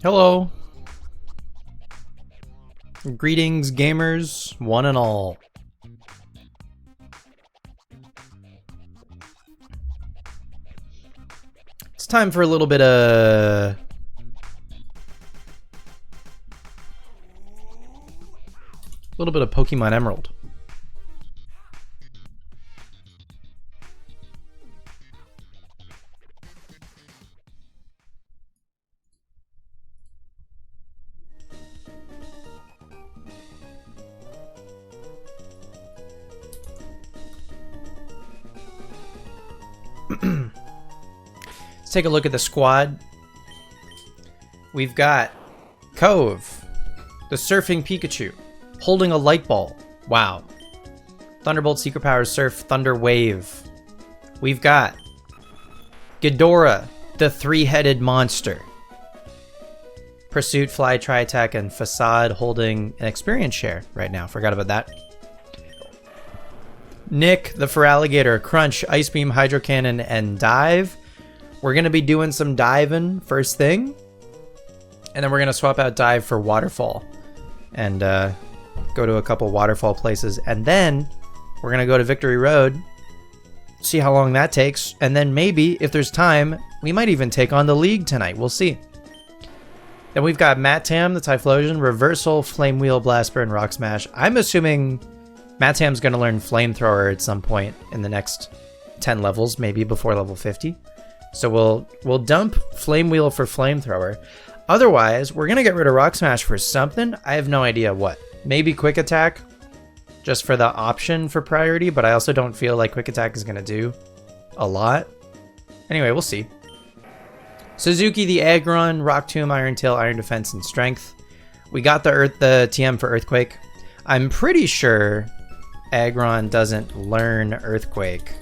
Hello. Greetings, gamers, one and all. It's time for a little bit of Pokemon Emerald. Let's take a look at the squad. We've got Cove, the surfing Pikachu, holding a light ball. Wow. Thunderbolt, Secret Power, Surf, Thunder Wave. We've got Ghidorah, the three-headed monster. Pursuit, Fly, Tri-Attack, and Facade holding an experience share right now. Forgot about that. Nick, the Feraligatr, Crunch, Ice Beam, Hydro Cannon, and Dive. We're going to be doing some diving first thing. And then we're going to swap out Dive for Waterfall. And go to a couple waterfall places. And then we're going to go to Victory Road. See how long that takes. And then maybe, if there's time, we might even take on the League tonight. We'll see. Then we've got Mattam, the Typhlosion, Reversal, Flame Wheel, Blast Burn, Rock Smash. I'm assuming Mattam's going to learn Flamethrower at some point in the next 10 levels, maybe before level 50. So we'll dump Flame Wheel for Flamethrower. Otherwise, we're going to get rid of Rock Smash for something. I have no idea what. Maybe Quick Attack, just for the option for priority, but I also don't feel like Quick Attack is going to do a lot. Anyway, we'll see. Suzuki, the Aggron, Rock Tomb, Iron Tail, Iron Defense, and Strength. We got the TM for Earthquake. I'm pretty sure Aggron doesn't learn Earthquake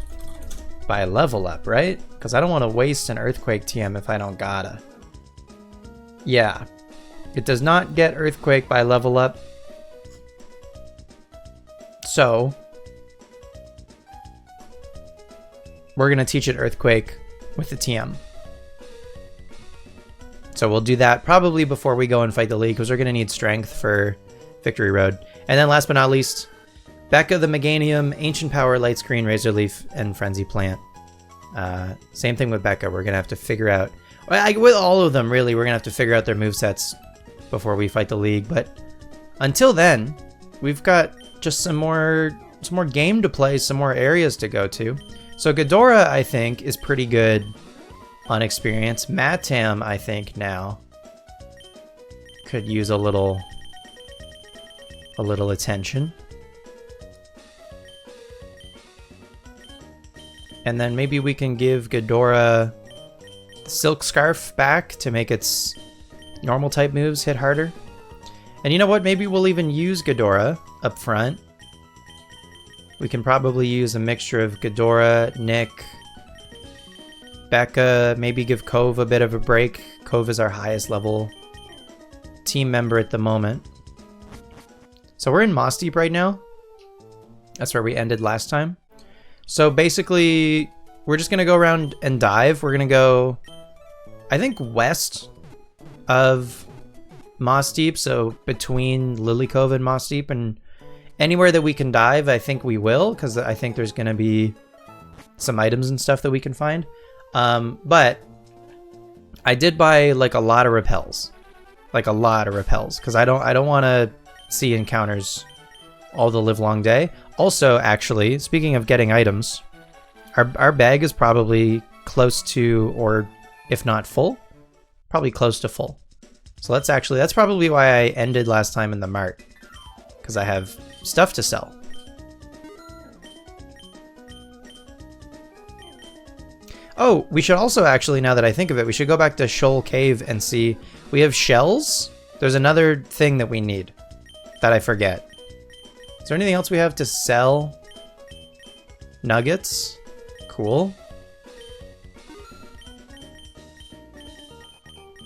by level up, right? Because I don't want to waste an Earthquake TM if I don't gotta. Yeah. It does not get Earthquake by level up. So we're going to teach it Earthquake with the TM. So we'll do that probably before we go and fight the League, because we're going to need Strength for Victory Road. And then last but not least, Becca the Meganium, Ancient Power, Light Screen, Razor Leaf, and Frenzy Plant. Same thing with Becca. We're going to have to figure out... with all of them, really, we're going to have to figure out their movesets before we fight the League. But until then, we've got just some more game to play, some more areas to go to. So Ghidorah, I think, is pretty good on experience. Mattam, I think, now could use a little attention. And then maybe we can give Ghidorah the Silk Scarf back to make its normal type moves hit harder. And you know what? Maybe we'll even use Ghidorah up front. We can probably use a mixture of Ghidorah, Nick, Becca, maybe give Cove a bit of a break. Cove is our highest level team member at the moment. So we're in Moss Deep right now. That's where we ended last time. So basically, we're just going to go around and dive. We're going to go, I think, west of Moss Deep, so between Lily Cove and Moss Deep. And Anywhere that we can dive, I think we will, because I think there's going to be some items and stuff that we can find. But I did buy like a lot of repels. Like a lot of repels, because I don't want to see encounters all the live long day. Also, actually, speaking of getting items, our bag is probably close to, or if not full, probably close to full. So that's probably why I ended last time in the mart, because I have stuff to sell. Oh, we should also actually, now that I think of it, we should go back to Shoal Cave and see. We have shells. There's another thing that we need that I forget. Is there anything else we have to sell? Nuggets. Cool.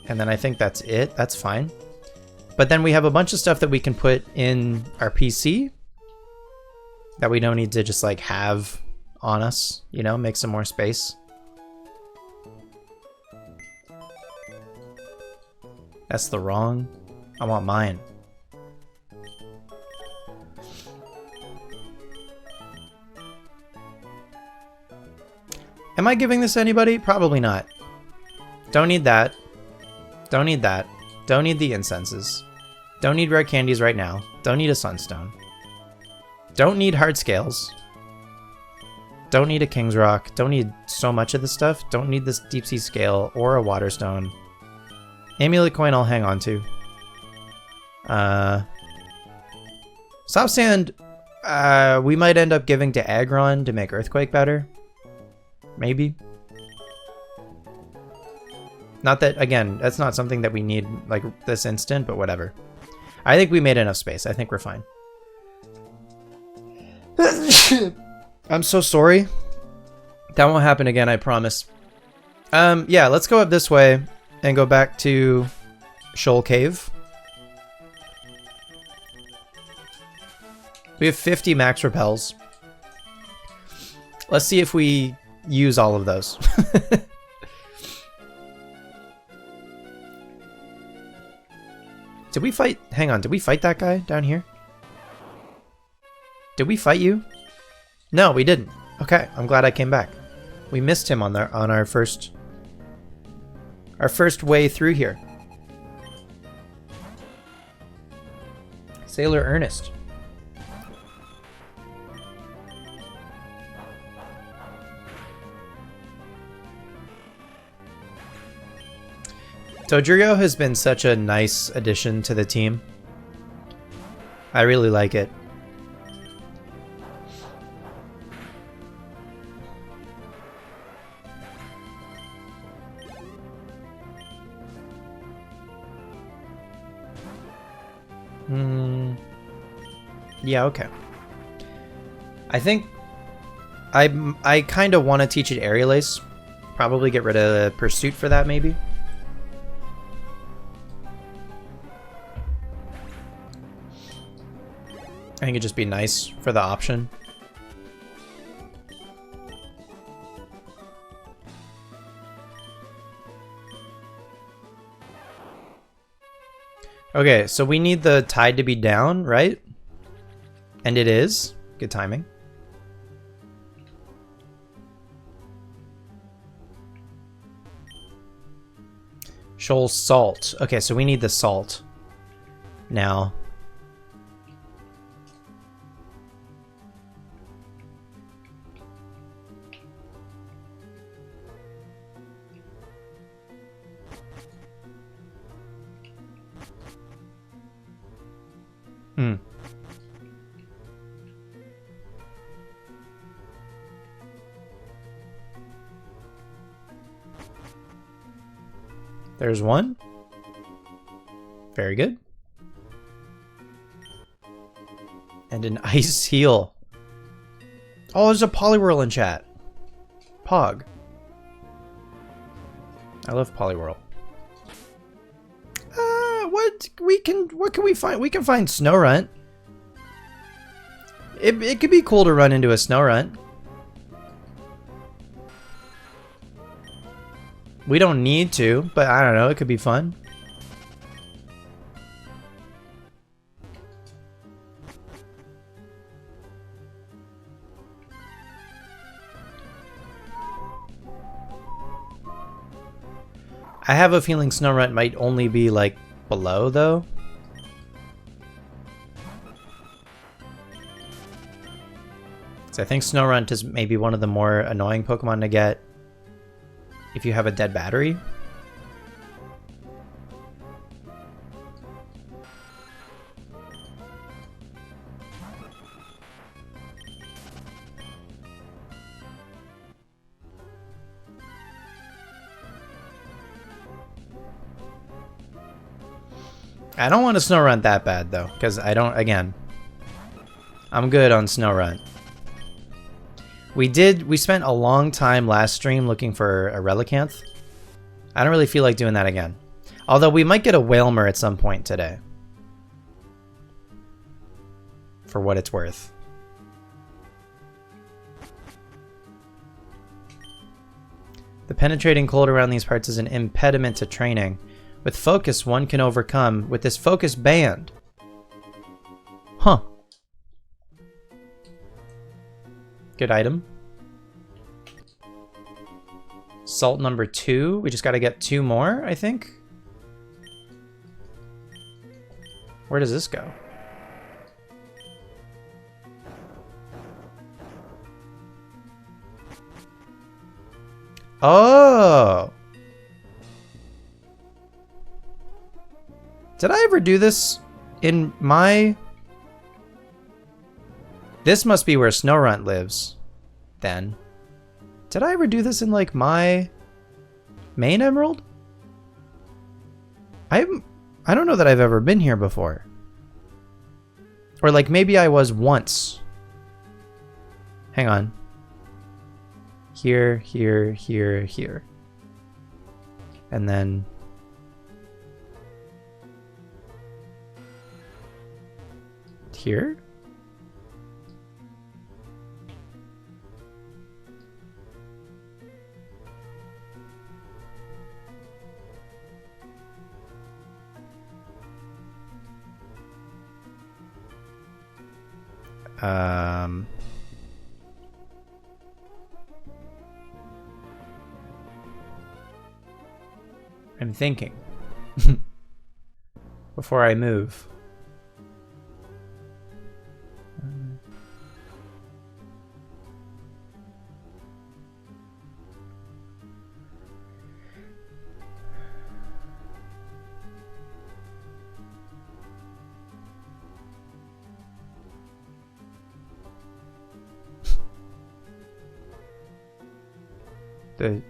And then I think that's it. That's fine. But then we have a bunch of stuff that we can put in our PC that we don't need to just like have on us, you know, make some more space. That's the wrong. I want mine. Am I giving this to anybody? Probably not. Don't need that. Don't need that. Don't need the incenses. Don't need rare candies right now. Don't need a sunstone. Don't need hard scales. Don't need a king's rock. Don't need so much of this stuff. Don't need this deep sea scale or a water stone. Amulet coin I'll hang on to. Soft sand, we might end up giving to Agron to make Earthquake better. Maybe. Not that, again, that's not something that we need like this instant, but whatever. I think we made enough space. I think we're fine. I'm so sorry. That won't happen again, I promise. Yeah, let's go up this way and go back to Shoal Cave. We have 50 max repels. Let's see if we use all of those. Did we fight? Hang on, did we fight that guy down here? Did we fight you? No, we didn't. Okay, I'm glad I came back. We missed him on our first way through here. Sailor Ernest. Dodrio has been such a nice addition to the team. I really like it. Yeah, okay. I think I kind of want to teach it Aerial Ace. Probably get rid of Pursuit for that, maybe. I think it'd just be nice for the option. Okay, so we need the tide to be down, right? And it is. Good timing. Shoal salt. Okay, so we need the salt now. There's one. Very good. And an ice heel. Oh, there's a Poliwhirl in chat. Pog. I love Poliwhirl. What can we find? We can find Snorunt. It could be cool to run into a Snorunt. We don't need to, but I don't know, it could be fun. I have a feeling Snorunt might only be like below though. So I think Snorunt is maybe one of the more annoying Pokemon to get if you have a dead battery. I don't want a Snorunt that bad though, because I don't, again, I'm good on Snorunt. We spent a long time last stream looking for a Relicanth. I don't really feel like doing that again. Although we might get a Wailmer at some point today. For what it's worth. The penetrating cold around these parts is an impediment to training. With focus, one can overcome with this focus band. Huh. Good item. Salt number 2. We just got to get 2 more, I think. Where does this go? Oh! Did I ever do this in my... This must be where Snorunt lives, then. Did I ever do this in, like, my main emerald? I don't know that I've ever been here before. Or, like, maybe I was once. Hang on. Here, here, here, here. And then... here? I'm thinking before I move.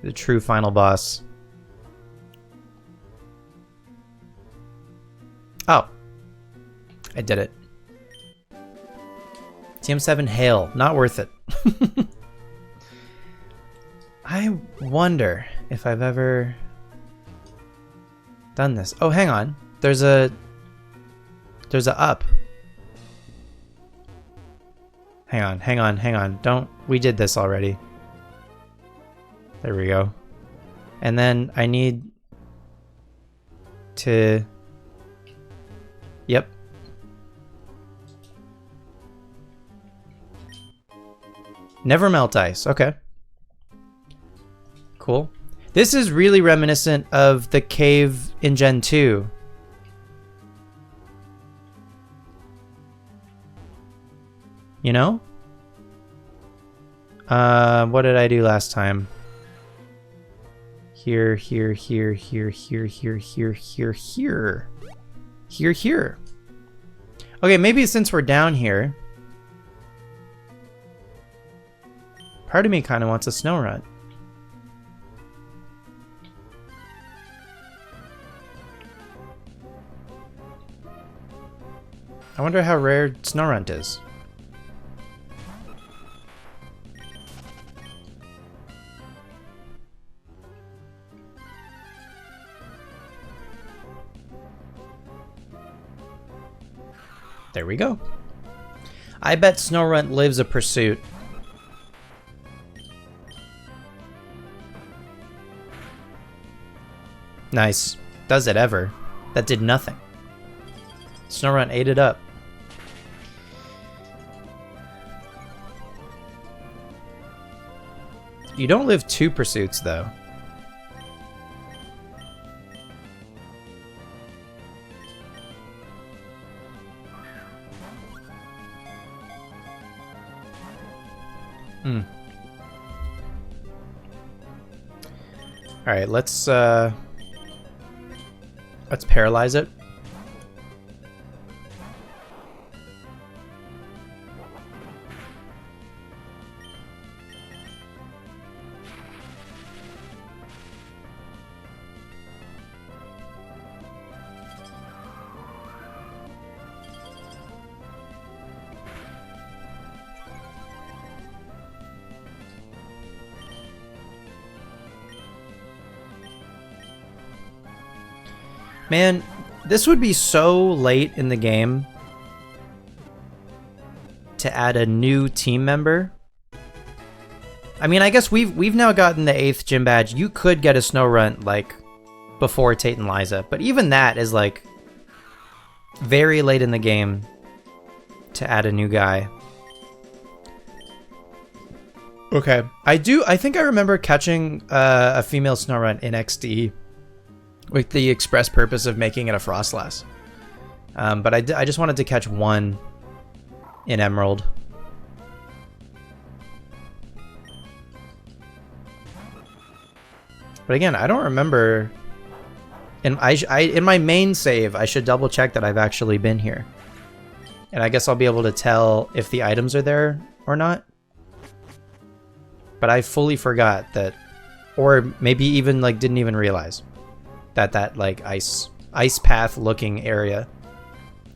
The true final boss. Oh. I did it. TM7 Hail. Not worth it. I wonder if I've ever done this. Oh, hang on. There's a up. Hang on, hang on, hang on. Don't... We did this already. There we go. And then I need to... Yep. Never melt ice. Okay. Cool. This is really reminiscent of the cave in Gen 2. You know? What did I do last time? Here, here, here, here, here, here, here, here, here. Here, here. Okay, maybe since we're down here, part of me kind of wants a Snorunt. I wonder how rare Snorunt is. There we go. I bet Snorunt lives a pursuit. Nice. Does it ever? That did nothing. Snorunt ate it up. You don't live 2 pursuits, though. Hmm. All right, let's paralyze it. Man, this would be so late in the game to add a new team member. I mean, I guess we've now gotten the 8th gym badge. You could get a Snorunt like before Tate and Liza, but even that is like very late in the game to add a new guy. Okay, I think I remember catching a female Snorunt in XD with the express purpose of making it a Frostlass. But I just wanted to catch one in Emerald. But again, I don't remember. In my main save, I should double check that I've actually been here. And I guess I'll be able to tell if the items are there or not. But I fully forgot that, or maybe even like didn't even realize that like ice path looking area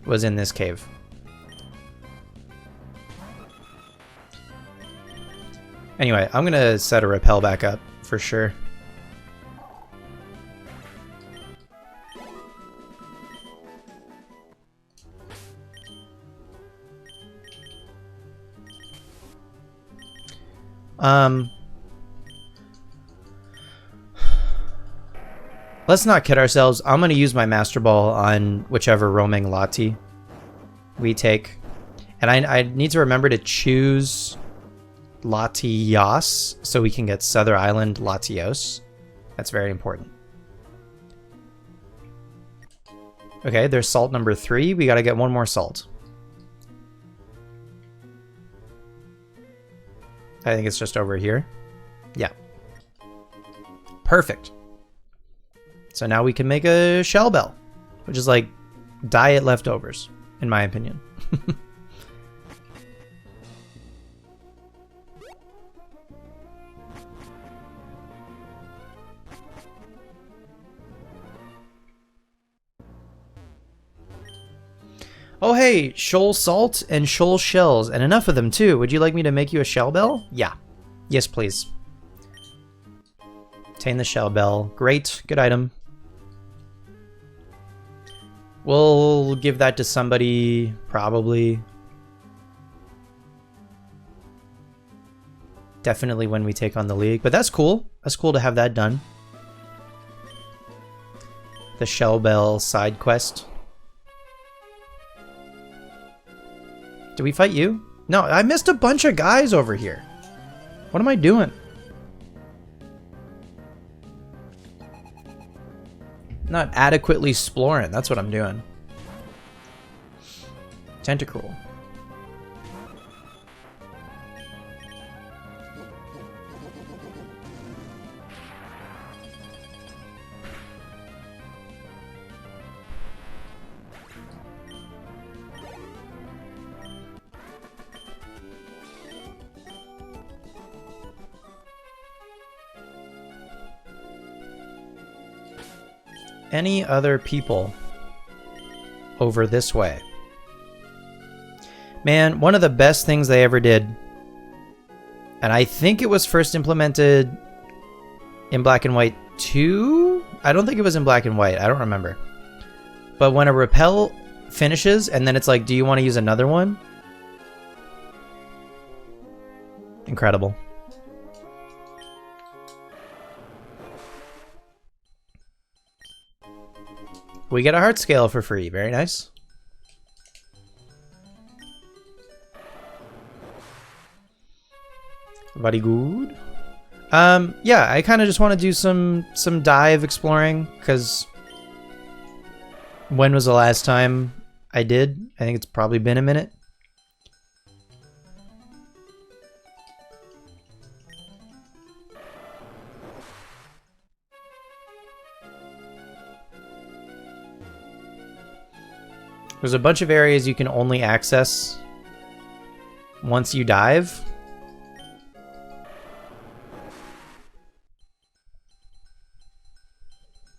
was in this cave. Anyway, I'm gonna set a repel back up for sure. Let's not kid ourselves. I'm going to use my Master Ball on whichever roaming Lati we take. And I need to remember to choose Latios so we can get Southern Island Latios. That's very important. Okay, there's salt number 3. We got to get one more salt. I think it's just over here. Yeah. Perfect. So now we can make a shell bell, which is like diet leftovers, in my opinion. Oh hey, shoal salt and shoal shells, and enough of them too. Would you like me to make you a shell bell? Yeah. Yes, please. Obtain the shell bell. Great, good item. We'll give that to somebody, probably. Definitely when we take on the league, but that's cool. That's cool to have that done. The shell bell side quest. Did we fight you? No, I missed a bunch of guys over here. What am I doing? Not adequately exploring. That's what I'm doing. Tentacruel. Any other people over this way? Man, one of the best things they ever did, and I think it was first implemented in Black and White 2? I don't think it was in Black and White. I don't remember. But when a repel finishes and then it's like, do you want to use another one? Incredible. We get a heart scale for free. Very nice. Very good. Yeah, I kind of just want to do some dive exploring, because when was the last time I did? I think it's probably been a minute. There's a bunch of areas you can only access once you dive.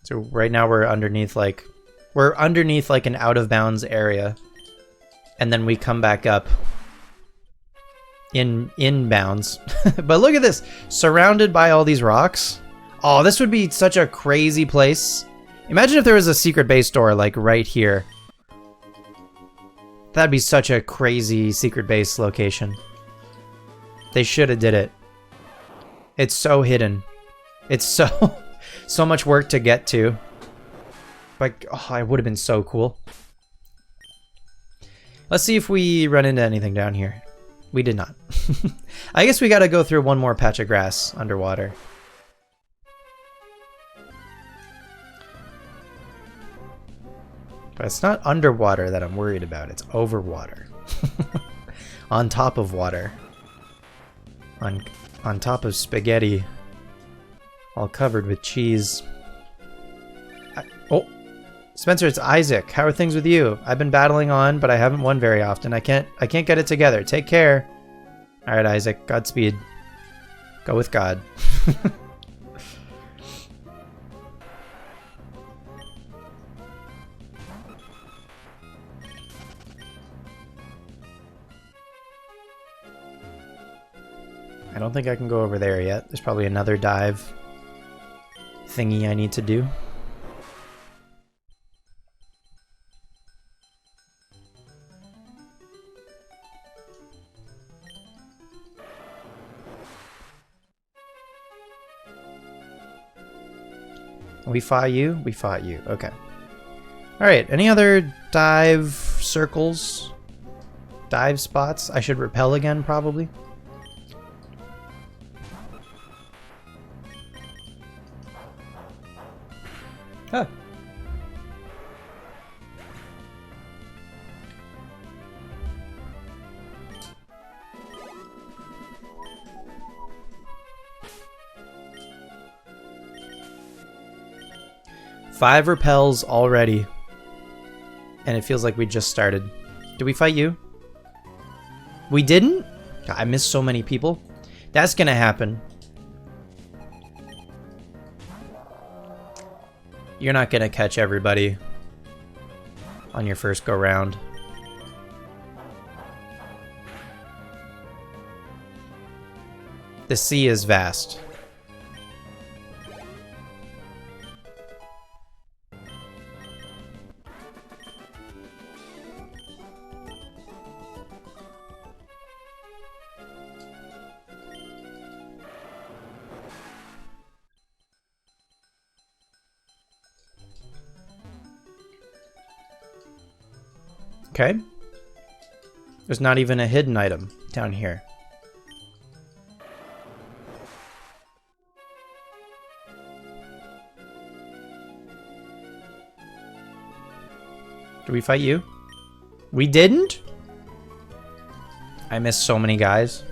So right now we're underneath like an out of bounds area. And then we come back up in bounds. But look at this, surrounded by all these rocks. Oh, this would be such a crazy place. Imagine if there was a secret base door like right here. That'd be such a crazy secret base location. They should have did it. It's so hidden. It's so much work to get to. Like, oh, it would have been so cool. Let's see if we run into anything down here. We did not. I guess we gotta go through one more patch of grass underwater. But it's not underwater that I'm worried about, it's over water. On top of water. On top of spaghetti. All covered with cheese. Oh! Spencer, it's Isaac. How are things with you? I've been battling on, but I haven't won very often. I can't get it together. Take care. Alright, Isaac. Godspeed. Go with God. I don't think I can go over there yet. There's probably another dive thingy I need to do. We fought you? We fought you. Okay. Alright, any other dive circles? Dive spots? I should repel again, probably. Huh. Five repels already. And it feels like we just started. Did we fight you? We didn't? God, I missed so many people. That's gonna happen. You're not gonna catch everybody on your first go round. The sea is vast. Okay. There's not even a hidden item down here. Did we fight you? We didn't? I missed so many guys.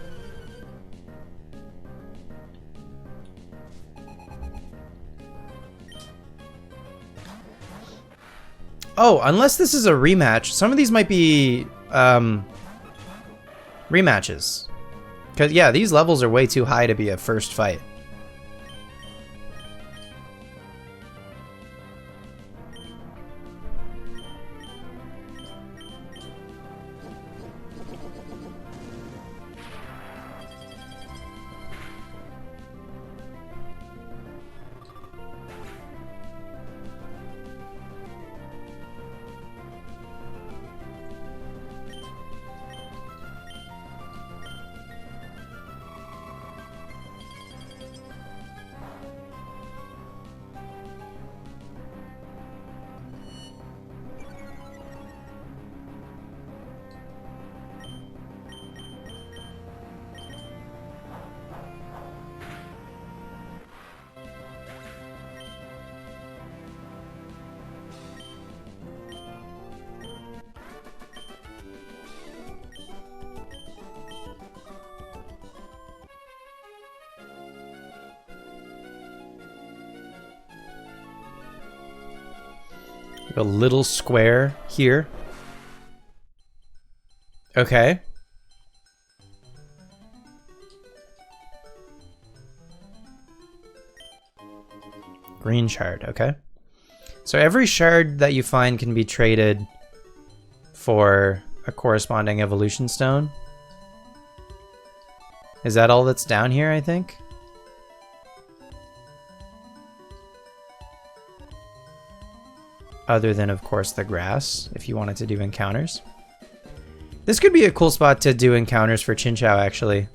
Oh, unless this is a rematch. Some of these might be rematches. Because, yeah, these levels are way too high to be a first fight. A little square here. Okay. Green shard, okay. So every shard that you find can be traded for a corresponding evolution stone. Is that all that's down here, I think? Other than, of course, the grass, if you wanted to do encounters. This could be a cool spot to do encounters for Chinchou, actually.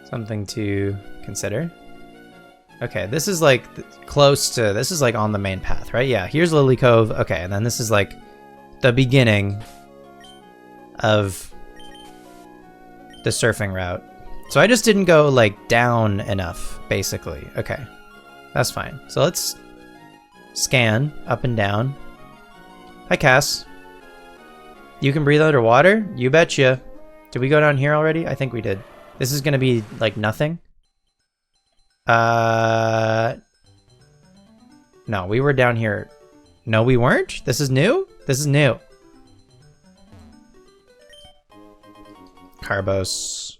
Something to consider. Okay, this is like close to, this is like on the main path, right? Yeah, here's Lily Cove. Okay, and then this is like the beginning of the surfing route. So I just didn't go like down enough, basically. Okay, that's fine. So let's scan up and down. Hi, Cass. You can breathe underwater? You betcha. Did we go down here already? I think we did. This is gonna be like nothing. No, we were down here. No, we weren't? This is new? This is new. Carbos.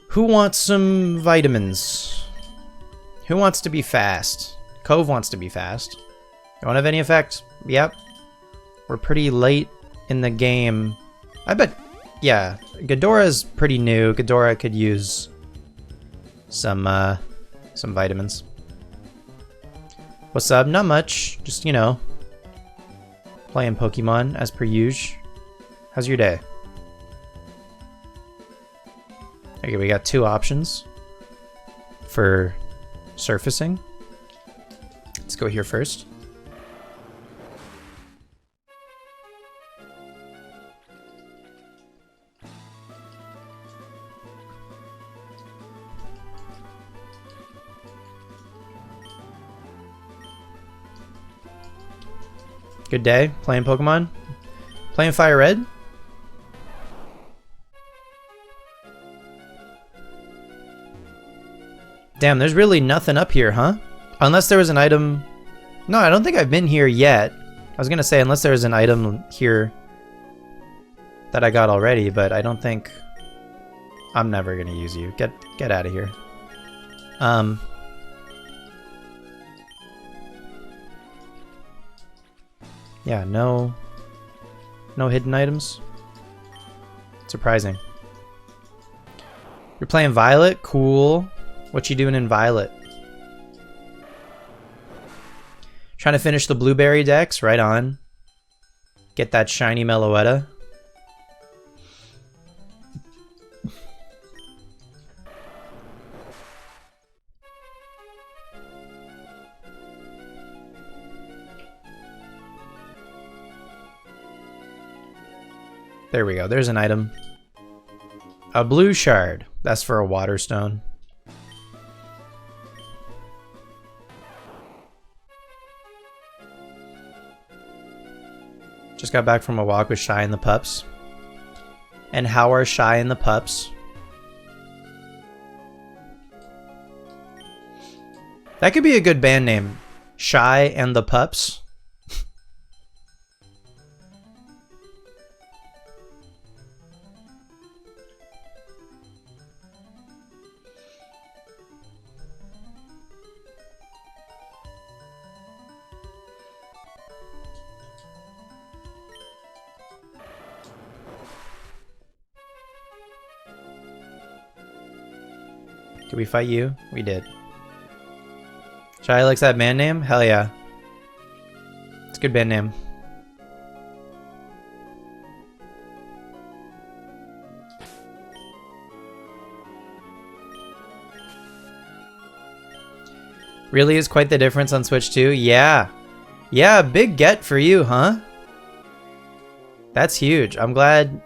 Who wants some vitamins? Who wants to be fast? Cove wants to be fast. Don't have any effect. Yep. We're pretty late in the game. I bet, yeah, Ghidorah's pretty new. Ghidorah could use some vitamins. What's up? Not much. Just, you know, playing Pokemon as per usual. How's your day? Okay, we got two options for surfacing. Let's go here first. Good day. Playing Pokemon? Playing Fire Red? Damn, there's really nothing up here, huh? Unless there was an item... No, I don't think I've been here yet. I was gonna say, unless there was an item here that I got already, but I don't think... I'm never gonna use you. Get out of here. Yeah, no hidden items. Surprising. You're playing Violet? Cool. What you doing in Violet? Trying to finish the blueberry decks? Right on. Get that shiny Meloetta. There we go. There's an item. A blue shard. That's for a water stone. Just got back from a walk with Shy and the pups. And how are Shy and the pups? That could be a good band name. Shy and the Pups. Did we fight you? We did. Shy likes that band name? Hell yeah. It's a good band name. Really is quite the difference on Switch 2? Yeah. Yeah, big get for you, huh? That's huge. I'm glad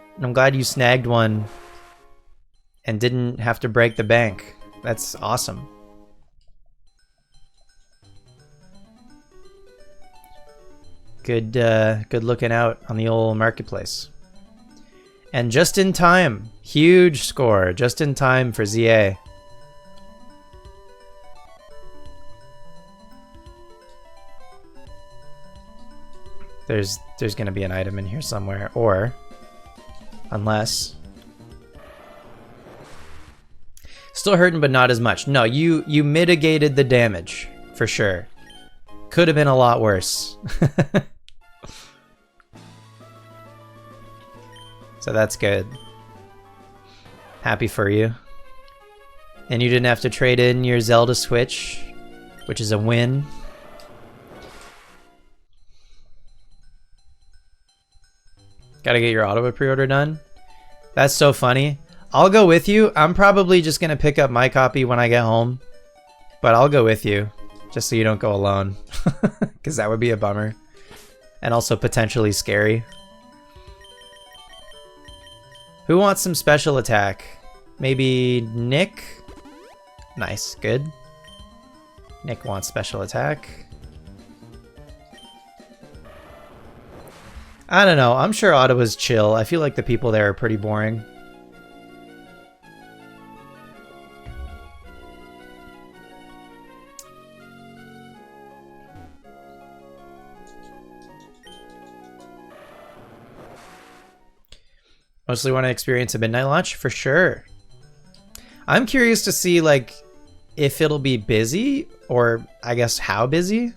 you snagged one and didn't have to break the bank. That's awesome. Good looking out on the old marketplace. And just in time. Huge score. Just in time for ZA. There's gonna be an item in here somewhere, or unless still hurting, but not as much. No, you mitigated the damage for sure. Could have been a lot worse. So that's good. Happy for you. And you didn't have to trade in your Zelda Switch, which is a win. Gotta get your Ottawa pre-order done. That's so funny. I'll go with you. I'm probably just gonna pick up my copy when I get home. But I'll go with you, just so you don't go alone. Because that would be a bummer. And also potentially scary. Who wants some special attack? Maybe Nick? Nice, good. Nick wants special attack. I don't know, I'm sure Ottawa's chill. I feel like the people there are pretty boring. Mostly want to experience a midnight launch? For sure. I'm curious to see, like, if it'll be busy, or I guess how busy,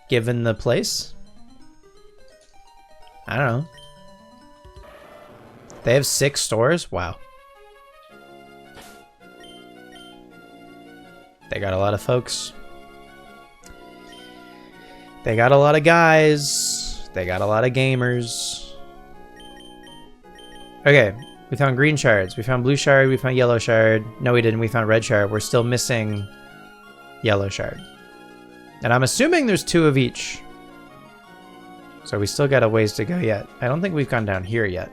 given the place. I don't know. They have 6 stores? Wow. They got a lot of folks. They got a lot of guys. They got a lot of gamers. Okay, we found green shards, we found blue shard, we found yellow shard. No, we didn't, we found red shard. We're still missing yellow shard. And I'm assuming there's 2 of each. So we still got a ways to go yet. I don't think we've gone down here yet.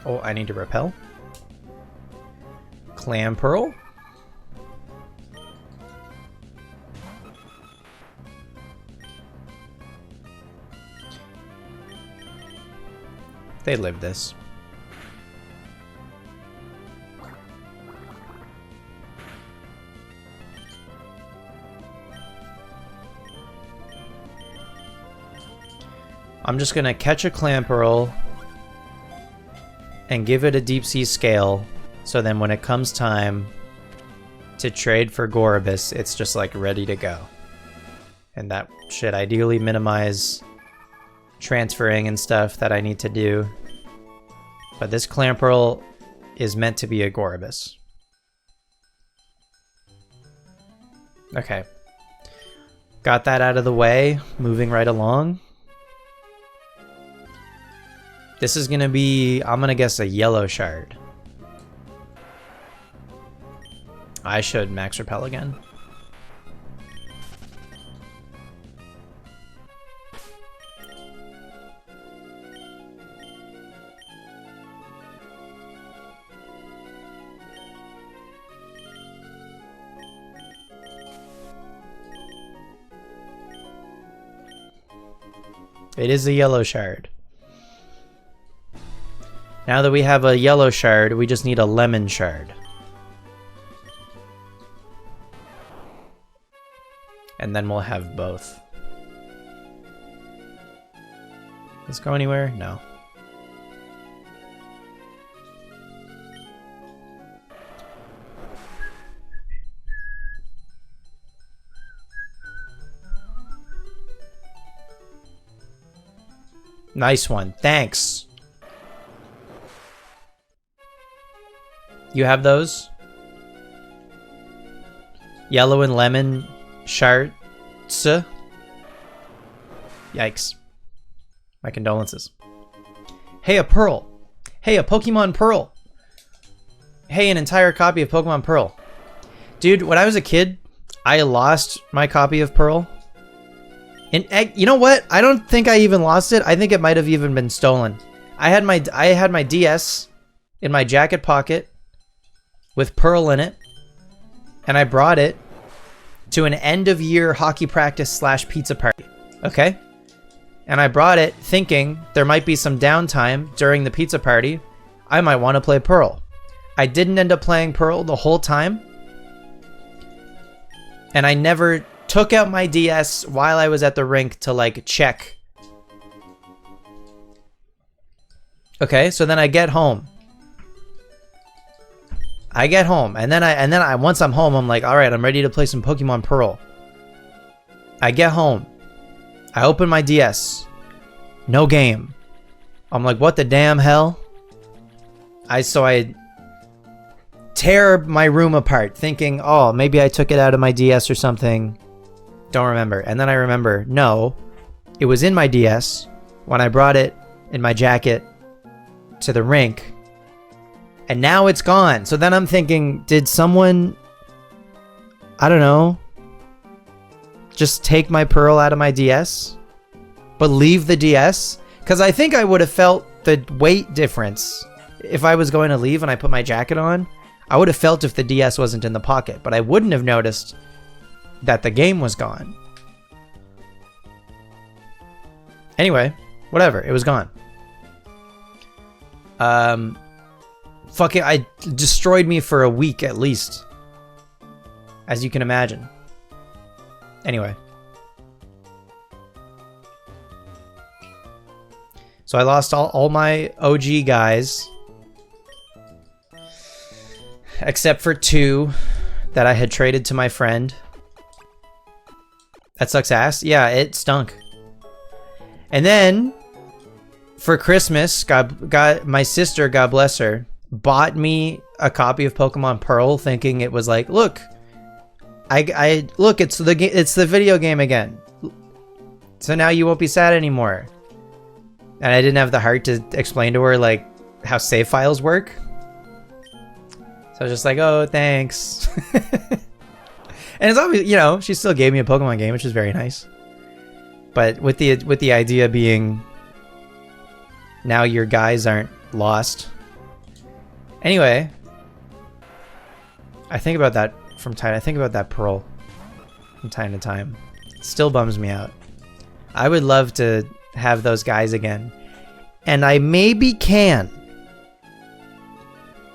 Oh, I need to repel. Clam pearl. They live this. I'm just gonna catch a clam pearl and give it a deep sea scale, so then when it comes time to trade for Gorobus, it's just like ready to go. And that should ideally minimize transferring and stuff that I need to do. But this clam pearl is meant to be a Gorobus. Okay. Got that out of the way, moving right along. This is gonna be, I'm gonna guess, a yellow shard. I should max repel again. It is a yellow shard. Now that we have a yellow shard, we just need a lemon shard. And then we'll have both. Does it go anywhere? No. Nice one. Thanks. You have those? Yellow and lemon shards? Yikes. My condolences. Hey, a pearl. Hey, a Pokemon Pearl. Hey, an entire copy of Pokemon Pearl. Dude, when I was a kid, I lost my copy of Pearl. And you know what? I don't think I even lost it. I think it might have even been stolen. I had my DS in my jacket pocket with Pearl in it, and I brought it to an end-of-year hockey practice / pizza party. Okay? And I brought it thinking there might be some downtime during the pizza party. I might want to play Pearl. I didn't end up playing Pearl the whole time. And I never took out my DS while I was at the rink to like check. Okay, so then I get home. And then I once I'm home, I'm like, all right, I'm ready to play some Pokemon Pearl. I get home. I open my DS. No game. I'm like, what the damn hell? I tear my room apart thinking, oh, maybe I took it out of my DS or something. Don't remember. And then I remember, no, it was in my DS when I brought it in my jacket to the rink. And now it's gone. So then I'm thinking, did someone, I don't know, just take my Pearl out of my DS, but leave the DS? Because I think I would have felt the weight difference if I was going to leave and I put my jacket on. I would have felt if the DS wasn't in the pocket, but I wouldn't have noticed that the game was gone. Anyway, whatever, it was gone. Fucking, I destroyed me for a week at least, as you can imagine. Anyway. So I lost all my OG guys. Except for 2 that I had traded to my friend. That sucks ass. Yeah, it stunk. And then, for Christmas, my sister, God bless her, bought me a copy of Pokemon Pearl, thinking it was like, look, look, it's the video game again. So now you won't be sad anymore. And I didn't have the heart to explain to her like how save files work. So I was just like, oh, thanks. And it's obvious, you know, she still gave me a Pokemon game, which is very nice. But with the idea being, now your guys aren't lost. Anyway, I think about that I think about that Pearl from time to time. It still bums me out. I would love to have those guys again. And I maybe can.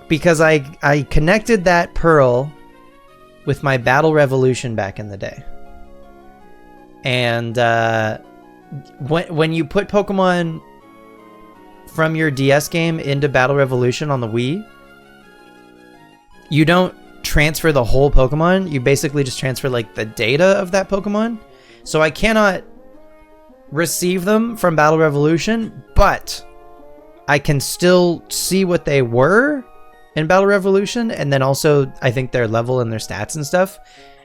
Because I connected that Pearl with my Battle Revolution back in the day. And when you put Pokemon from your DS game into Battle Revolution on the Wii, you don't transfer the whole Pokemon. You basically just transfer like the data of that Pokemon. So I cannot receive them from Battle Revolution, but I can still see what they were in Battle Revolution, and then also I think their level and their stats and stuff.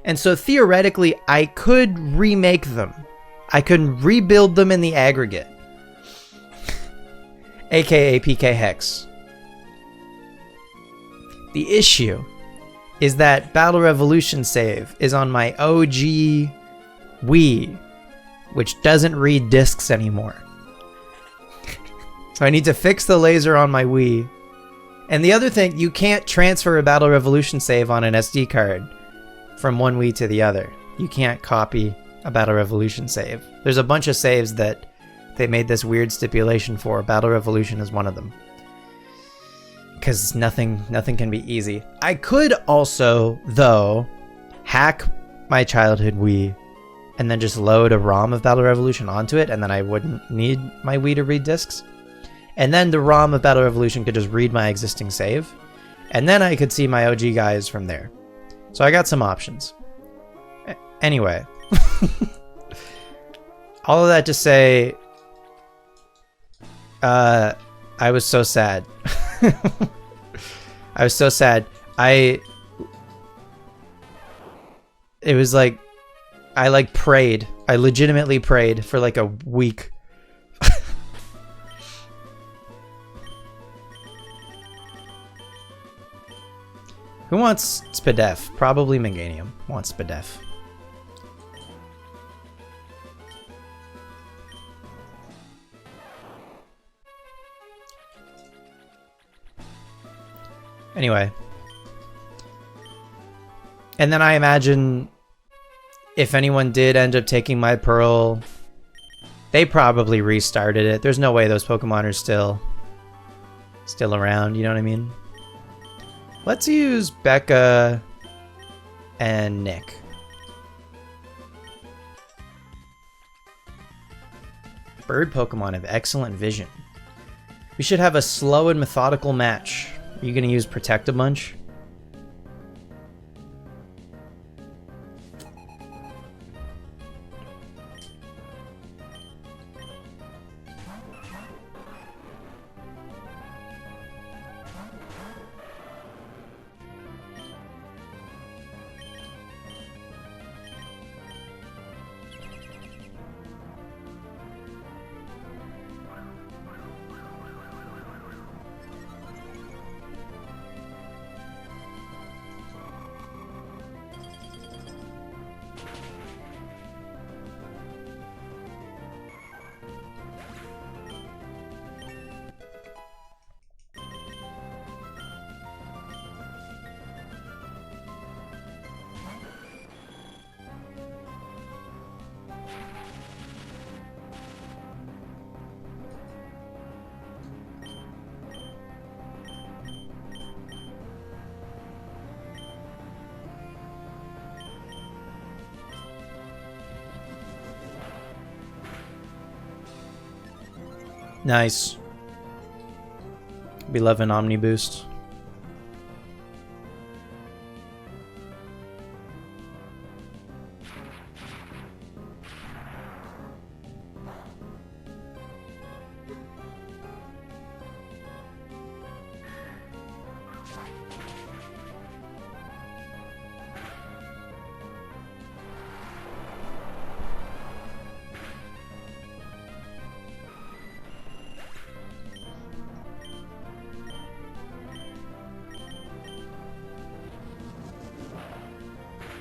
And so theoretically I could remake them. I could rebuild them in the aggregate. AKA PK Hex. The issue is that Battle Revolution save is on my OG Wii, which doesn't read discs anymore. So I need to fix the laser on my Wii. And the other thing, you can't transfer a Battle Revolution save on an SD card from one Wii to the other. You can't copy a Battle Revolution save. There's a bunch of saves that they made this weird stipulation for. Battle Revolution is one of them. Because nothing can be easy. I could also, though, hack my childhood Wii and then just load a ROM of Battle Revolution onto it, and then I wouldn't need my Wii to read discs. And then the ROM of Battle Revolution could just read my existing save. And then I could see my OG guys from there. So I got some options. Anyway. All of that to say, I was so sad. I was so sad. It was like, I like prayed. I legitimately prayed for like a week. Who wants Spadef? Probably Meganium wants Spadef. Anyway. And then I imagine if anyone did end up taking my Pearl, they probably restarted it. There's no way those Pokemon are still around, you know what I mean? Let's use Becca and Nick. Bird Pokemon have excellent vision. We should have a slow and methodical match. Are you going to use Protect-a-Bunch? Nice. We love an Omni Boost.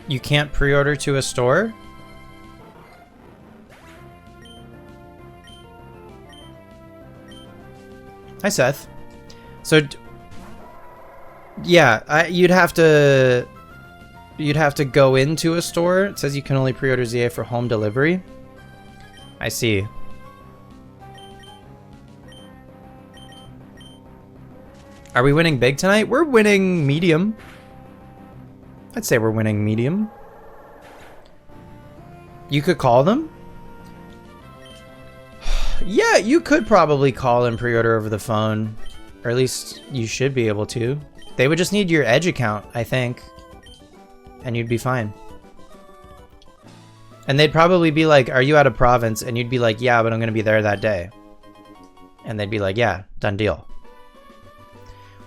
You can't pre-order to a store? Hi, Seth. So, yeah, you'd have to go into a store. It says you can only pre-order ZA for home delivery. I see. Are we winning big tonight? We're winning medium. I'd say we're winning medium. You could call them? Yeah, you could probably call and pre-order over the phone. Or at least you should be able to. They would just need your Edge account, I think. And you'd be fine. And they'd probably be like, are you out of province? And you'd be like, yeah, but I'm going to be there that day. And they'd be like, yeah, done deal.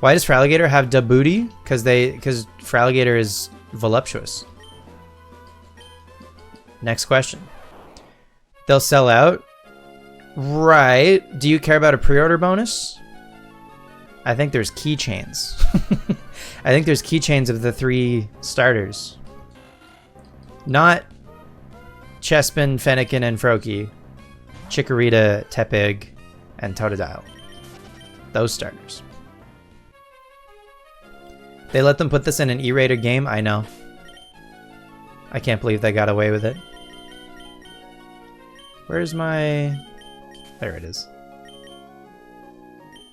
Why does Fraligator have da booty? Because Fraligator is voluptuous. Next question. They'll sell out? Right. Do you care about a pre-order bonus? I think there's keychains. I think there's keychains of the 3 starters. Not Chespin, Fennekin, and Froakie. Chikorita, Tepig, and Totodile. Those starters. They let them put this in an E-rated game? I know. I can't believe they got away with it. Where's my... There it is.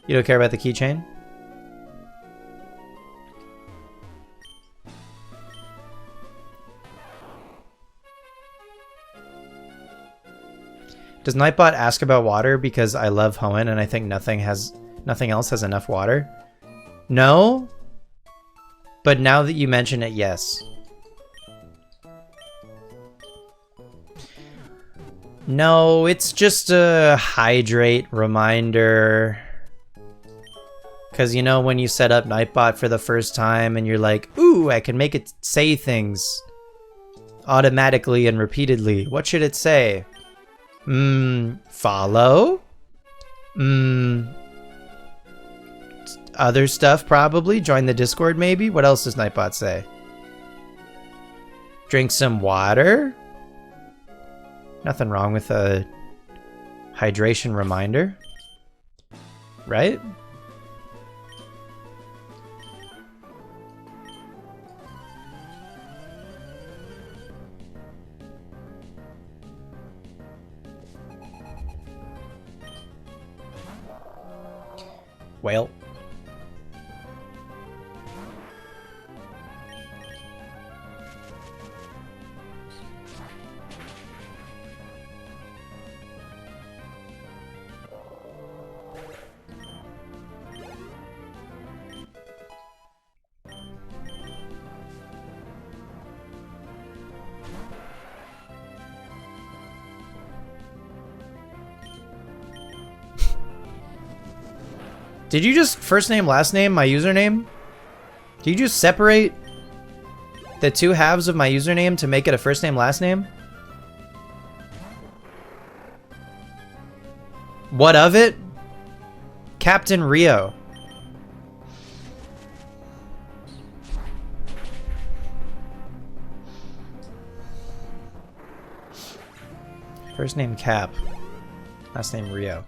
You don't care about the keychain? Does Nightbot ask about water because I love Hoenn and I think nothing else has enough water? No? But now that you mention it, yes. No, it's just a hydrate reminder. Because you know when you set up Nightbot for the first time and you're like, ooh, I can make it say things automatically and repeatedly. What should it say? Follow? Other stuff probably. Join the Discord maybe. What else does Nightbot say? Drink some water? Nothing wrong with a hydration reminder. Right? Well. Did you just first name, last name, my username? Did you just separate the two halves of my username to make it a first name, last name? What of it? Captain Rio. First name Cap. Last name Rio.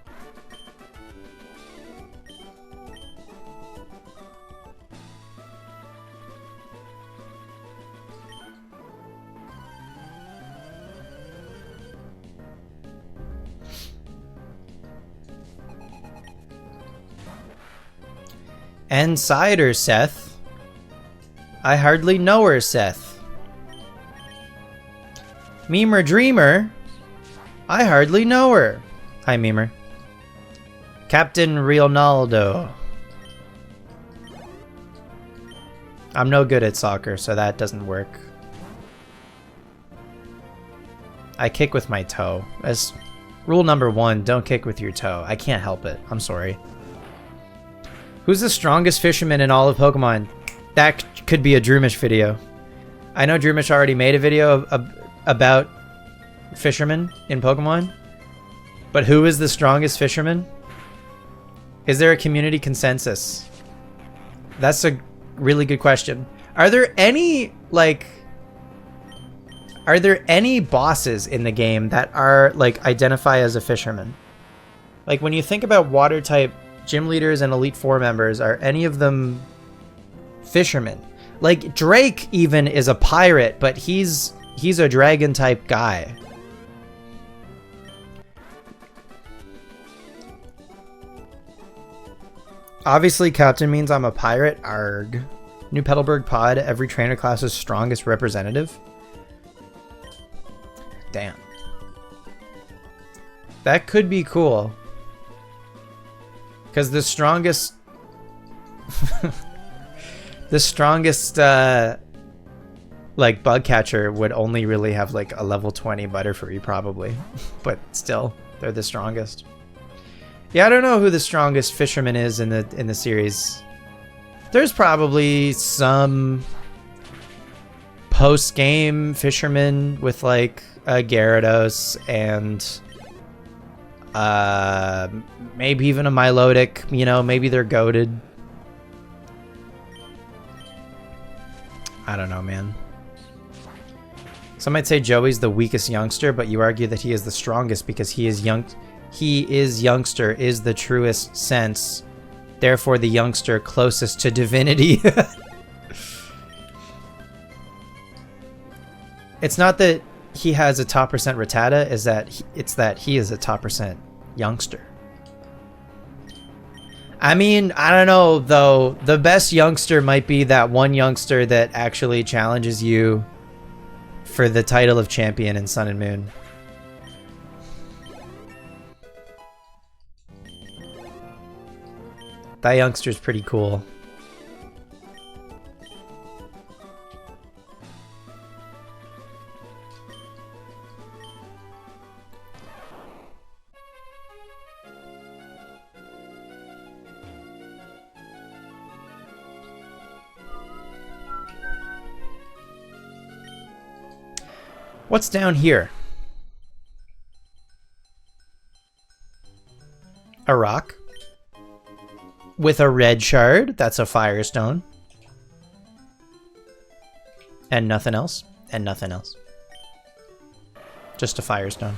And cider, Seth. I hardly know her, Seth. Memer Dreamer. I hardly know her. Hi, Memer. Captain Ronaldo. I'm no good at soccer, so that doesn't work. I kick with my toe. As rule number 1, don't kick with your toe. I can't help it. I'm sorry. Who's the strongest fisherman in all of Pokemon? That could be a Droomish video. I know Droomish already made a video about fishermen in Pokemon. But who is the strongest fisherman? Is there a community consensus? That's a really good question. Are there any, like... Are there any bosses in the game that are, like, identify as a fisherman? Like, when you think about water-type gym leaders and Elite Four members, are any of them fishermen? Like, Drake even is a pirate, but he's a dragon-type guy. Obviously, Captain means I'm a pirate. Arg. New Petalburg Pod, every trainer class's strongest representative. Damn. That could be cool. Because the strongest... the strongest, like, bug catcher would only really have, like, a level 20 Butterfree, probably. But still, they're the strongest. Yeah, I don't know who the strongest fisherman is in the series. There's probably some post-game fisherman with, like, a Gyarados and maybe even a Milotic. You know, maybe they're goated. I don't know, man. Some might say Joey's the weakest youngster, but you argue that he is the strongest because he is young. He is youngster is the truest sense. Therefore, the youngster closest to divinity. It's not that he has a top percent Rattata, it's that he is a top percent youngster. I mean, I don't know, though. The best youngster might be that one youngster that actually challenges you for the title of champion in Sun and Moon. That youngster's pretty cool. What's down here? A rock. With a red shard. That's a Firestone. And nothing else. And nothing else. Just a Firestone.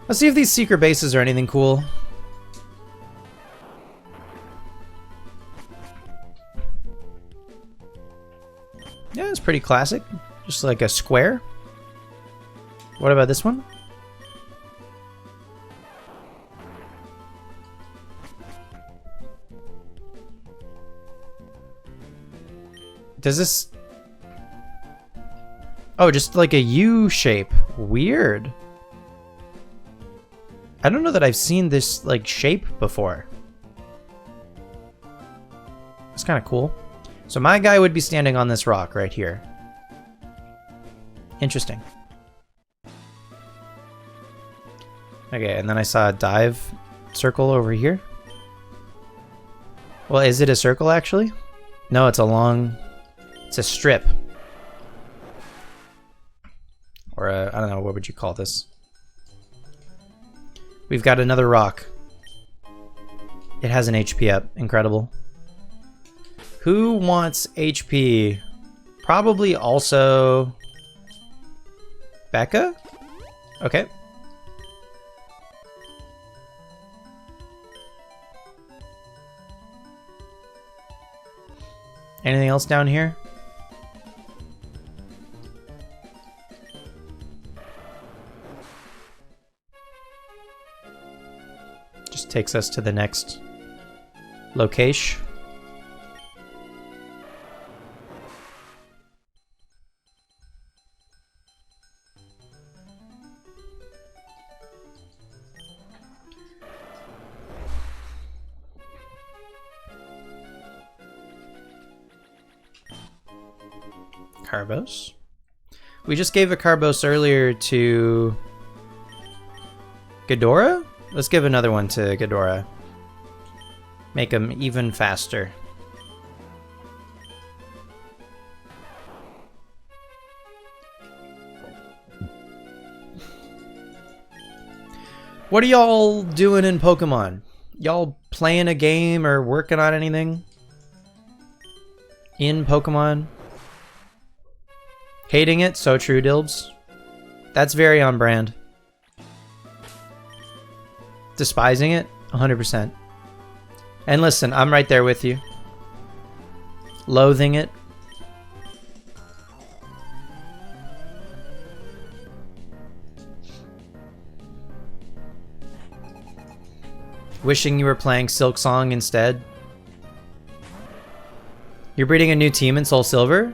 Let's see if these secret bases are anything cool. Yeah, it's pretty classic. Just like a square. What about this one? Does this... Oh, just like a U shape. Weird. I don't know that I've seen this, like, shape before. It's kind of cool. So my guy would be standing on this rock right here. Interesting. Okay, and then I saw a dive circle over here. Well, is it a circle actually? No, it's a strip. Or I don't know, what would you call this? We've got another rock. It has an HP up. Incredible. Who wants HP? Probably also Becca? Okay. Anything else down here? Just takes us to the next location. Carbos. We just gave a Carbos earlier to Ghidorah? Let's give another one to Ghidorah. Make him even faster. What are y'all doing in Pokemon? Y'all playing a game or working on anything? In Pokemon? Hating it? So true, Dilbs. That's very on brand. Despising it? 100%. And listen, I'm right there with you. Loathing it? Wishing you were playing Silk Song instead? You're breeding a new team in Soul Silver?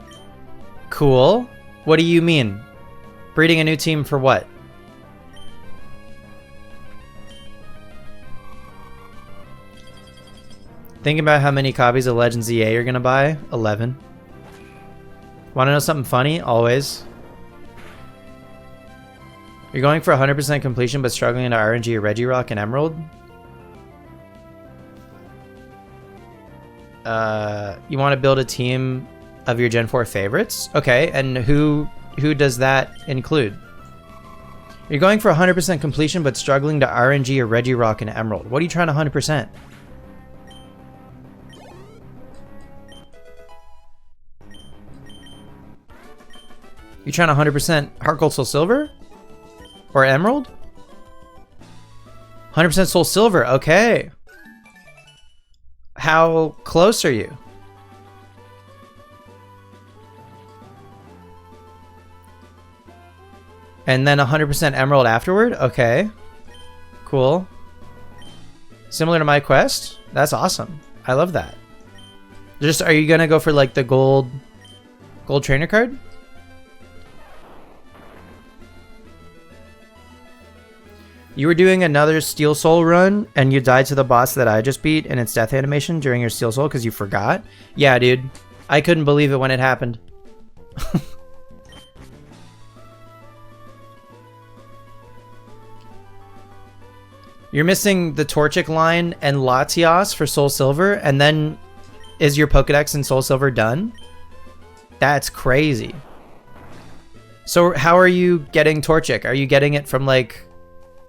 Cool. What do you mean? Breeding a new team for what? Think about how many copies of Legends EA you're gonna buy? 11. Wanna know something funny? Always. You're going for 100% completion but struggling into RNG or Regirock and Emerald? You want to build a team of your Gen 4 favorites? Okay, and who does that include? You're going for 100% completion but struggling to RNG or Regirock and Emerald. What are you trying to 100%? You trying to 100% Heart Gold Soul Silver? Or Emerald? 100% Soul Silver, okay. How close are you? And then 100% Emerald afterward? Okay. Cool. Similar to my quest? That's awesome. I love that. Just, are you gonna go for like the gold trainer card? You were doing another Steel Soul run and you died to the boss that I just beat in its death animation during your Steel Soul because you forgot? Yeah, dude. I couldn't believe it when it happened. You're missing the Torchic line and Latios for Soul Silver, and then is your Pokedex in Soul Silver done? That's crazy. So how are you getting Torchic? Are you getting it from like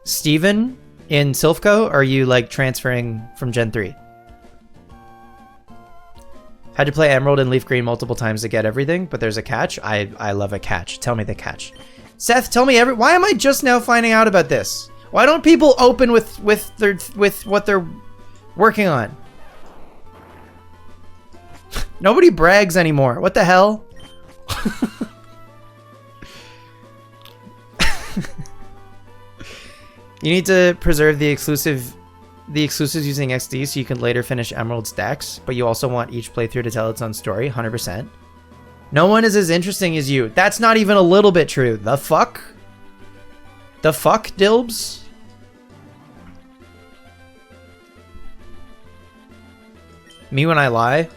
Steven in Silphco, or are you like transferring from Gen 3? Had to play Emerald and Leaf Green multiple times to get everything, but there's a catch. I love a catch. Tell me the catch. Seth, tell me why am I just now finding out about this? Why don't people open with what they're working on? Nobody brags anymore. What the hell? You need to preserve the exclusives using XD so you can later finish Emerald stacks, but you also want each playthrough to tell its own story, 100%. No one is as interesting as you. That's not even a little bit true. The fuck? The fuck, Dilbs? Me when I lie?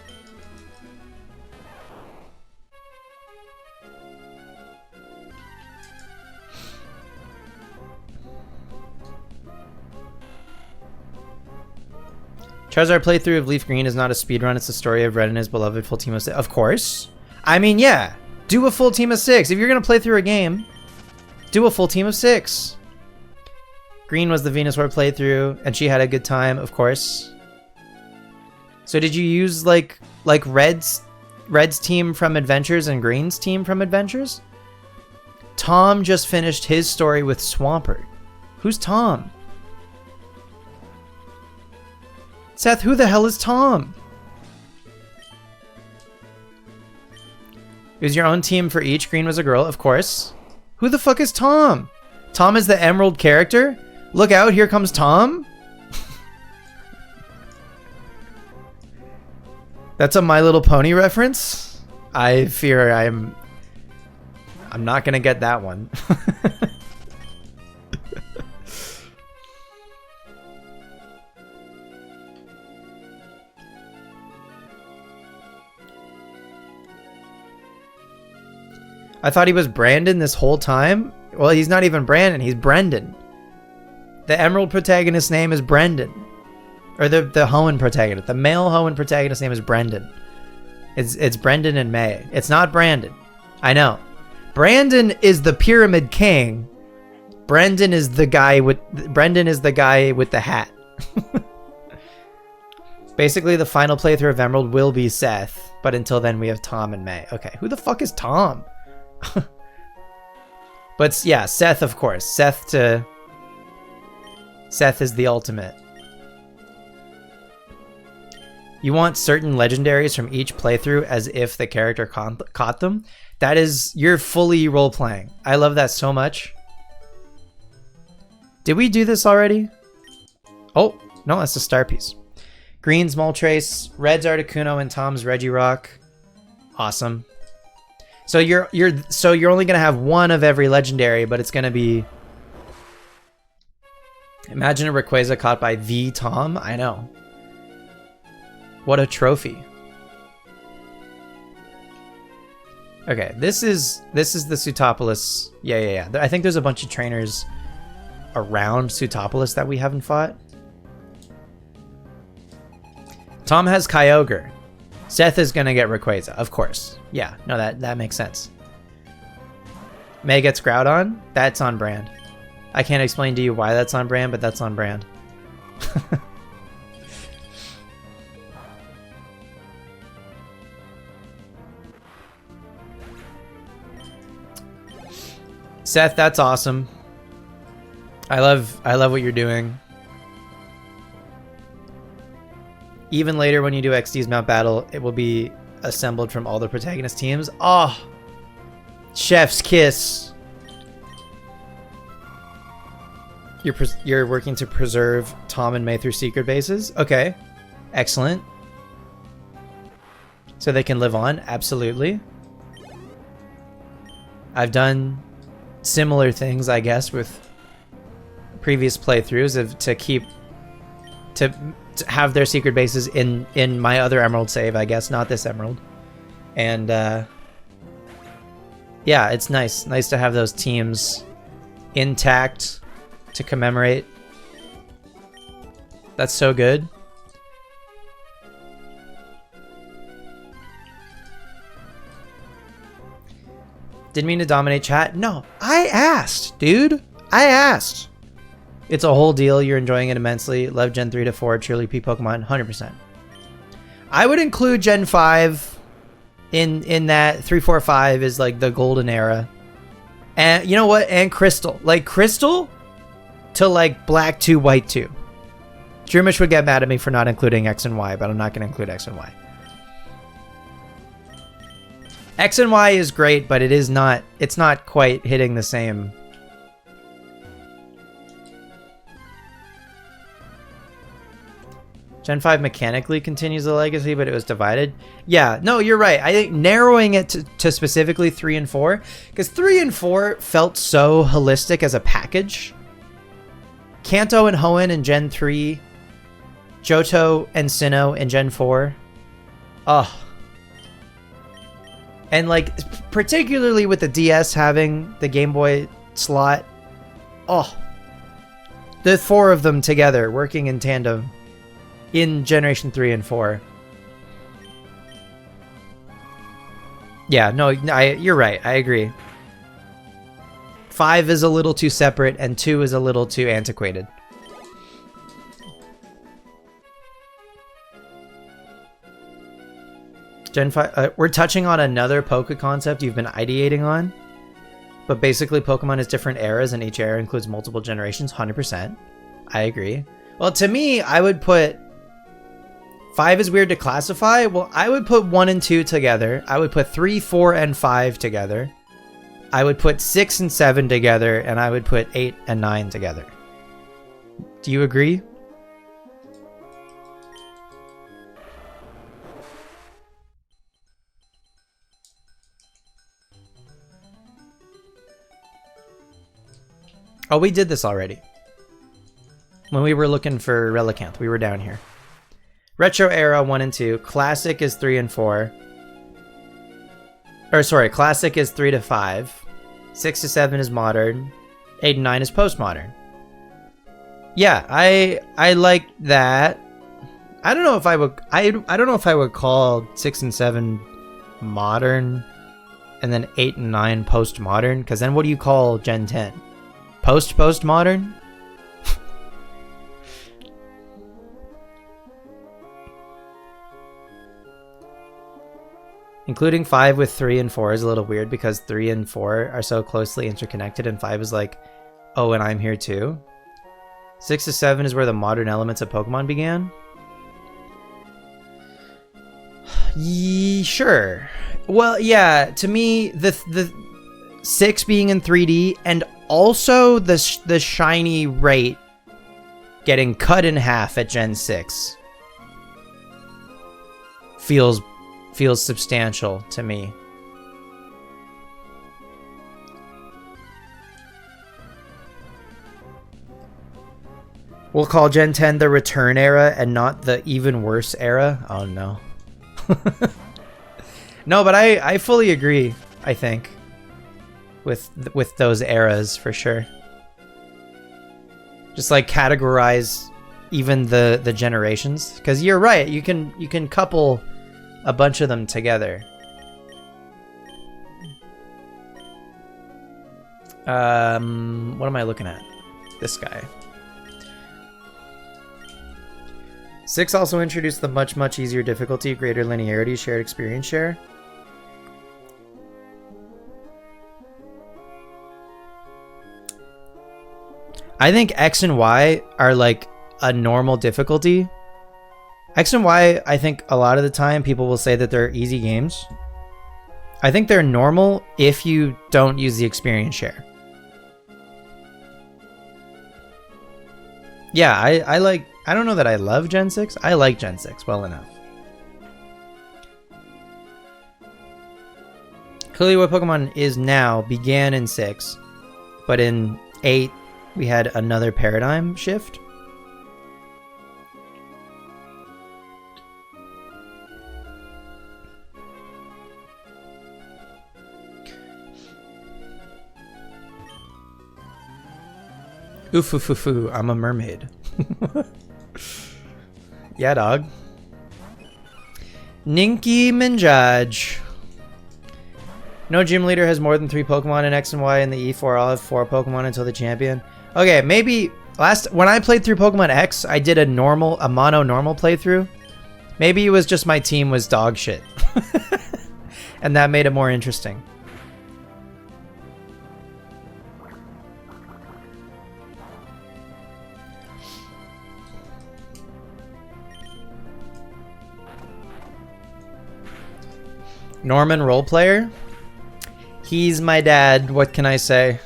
Charizard playthrough of Leaf Green is not a speedrun. It's the story of Red and his beloved full team of 6. Of course. I mean, yeah. Do a full team of 6. If you're going to play through a game, do a full team of 6. Green was the Venusaur playthrough, and she had a good time, of course. So did you use like Red's team from Adventures and Green's team from Adventures? Tom just finished his story with Swampert. Who's Tom? Seth, who the hell is Tom? It was your own team for each. Green was a girl, of course. Who the fuck is Tom? Tom is the Emerald character? Look out, here comes Tom? That's a My Little Pony reference? I fear I'm not gonna get that one. I thought he was Brandon this whole time. Well, he's not even Brandon, he's Brendan. The Emerald protagonist's name is Brendan. Or the Hoenn protagonist. The male Hoenn protagonist's name is Brendan. It's Brendan and May. It's not Brandon. I know. Brandon is the Pyramid King. Brendan is the guy with the hat. Basically, the final playthrough of Emerald will be Seth, but until then we have Tom and May. Okay, who the fuck is Tom? But yeah, Seth, of course. Seth is the ultimate. You want certain legendaries from each playthrough as if the character caught them. That is, you're fully role-playing. I love that so much. Did we do this already? Oh, no, that's a star piece. Green's Moltres, Red's Articuno, and Tom's Regirock. Awesome. So you're only gonna have one of every legendary, but it's gonna be. Imagine a Rayquaza caught by the Tom. I know. What a trophy. Okay, this is the Pseutopolis. Yeah. I think there's a bunch of trainers around Pseutopolis that we haven't fought. Tom has Kyogre. Seth is gonna get Rayquaza, of course. Yeah, no, that makes sense. May gets Groudon. That's on brand. I can't explain to you why that's on brand, but that's on brand. Seth, that's awesome. I love what you're doing. Even later when you do XD's Mount Battle, it will be assembled from all the protagonist teams. Oh, chef's kiss. You're working to preserve Tom and May through secret bases. Okay, excellent. So they can live on. Absolutely. I've done similar things, I guess, with previous playthroughs to have their secret bases in my other Emerald save, I guess, not this Emerald. And yeah, it's nice to have those teams intact to commemorate. That's so good. Didn't mean to dominate chat. No, I asked, dude. I asked. It's a whole deal. You're enjoying it immensely. Love Gen 3 to 4, truly P Pokemon, 100%. I would include Gen 5 in that. 3, 4, 5 is like the golden era. And you know what? And Crystal. Like Crystal to like Black 2, White 2. Drumish would get mad at me for not including X and Y, but I'm not going to include X and Y. X and Y is great, but it's not quite hitting the same. Gen 5 mechanically continues the legacy, but it was divided. Yeah, no, you're right. I think narrowing it to specifically 3 and 4, because 3 and 4 felt so holistic as a package. Kanto and Hoenn in Gen 3, Johto and Sinnoh in Gen 4. Oh. And like, particularly with the DS having the Game Boy slot. Oh. The 4 of them together, working in tandem. in Generation 3 and 4. Yeah, no, you're right. I agree. 5 is a little too separate, and 2 is a little too antiquated. Gen 5, we're touching on another Poke concept you've been ideating on. But basically, Pokemon has different eras, and each era includes multiple generations. 100%. I agree. Well, to me, I would put... 5 is weird to classify. Well, I would put 1 and 2 together. I would put 3, 4, and 5 together. I would put 6 and 7 together, and I would put 8 and 9 together. Do you agree? Oh, we did this already. When we were looking for Relicanth, we were down here. Retro era 1 and 2. Classic is 3 and 4. Or sorry, classic is 3 to 5. 6 to 7 is modern. 8 and 9 is postmodern. Yeah, I like that. I don't know if I would I don't know if I would call 6 and 7 modern and then 8 and 9 postmodern, because then what do you call Gen 10? Postmodern? Including 5 with 3 and 4 is a little weird because 3 and 4 are so closely interconnected, and 5 is like, oh, and I'm here too. 6 to 7 is where the modern elements of Pokemon began. Sure. Well, yeah, to me, the 6 being in 3D and also the shiny rate getting cut in half at Gen 6 feels substantial to me. We'll call Gen 10 the return era and not the even worse era. Oh no. No, but I fully agree, I think, with those eras for sure. Just like categorize even the generations, because you're right, you can couple a bunch of them together. What am I looking at? This guy. 6 also introduced the much easier difficulty, greater linearity, shared experience share. I think X and Y are like a normal difficulty. X and Y, I think a lot of the time people will say that they're easy games. I think they're normal if you don't use the experience share. Yeah, I don't know that I love Gen 6. I like Gen 6 well enough. Clearly what Pokemon is now began in 6, but in 8 we had another paradigm shift. Oof, I'm a mermaid. Yeah, dog. Ninky Minjaj. No gym leader has more than 3 Pokemon in X and Y in the E4. I'll have 4 Pokemon until the champion. Okay, maybe when I played through Pokemon X, I did a mono normal playthrough. Maybe it was just my team was dog shit. And that made it more interesting. Norman roleplayer? He's my dad, what can I say?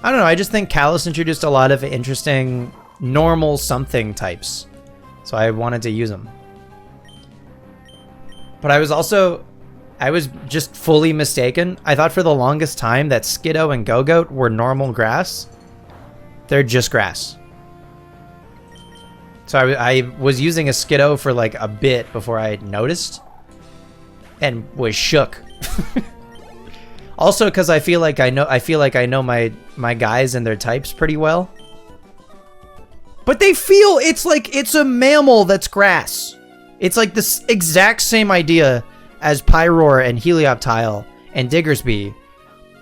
I don't know, I just think Kalos introduced a lot of interesting normal something types. So I wanted to use them. But I was just fully mistaken. I thought for the longest time that Skiddo and Gogoat were normal grass. They're just grass. So I was using a Skiddo for like a bit before I noticed. And was shook. Also, because I feel like I know my guys and their types pretty well. But they feel it's like it's a mammal that's grass. It's like this exact same idea as Pyroar and Helioptile and Diggersby.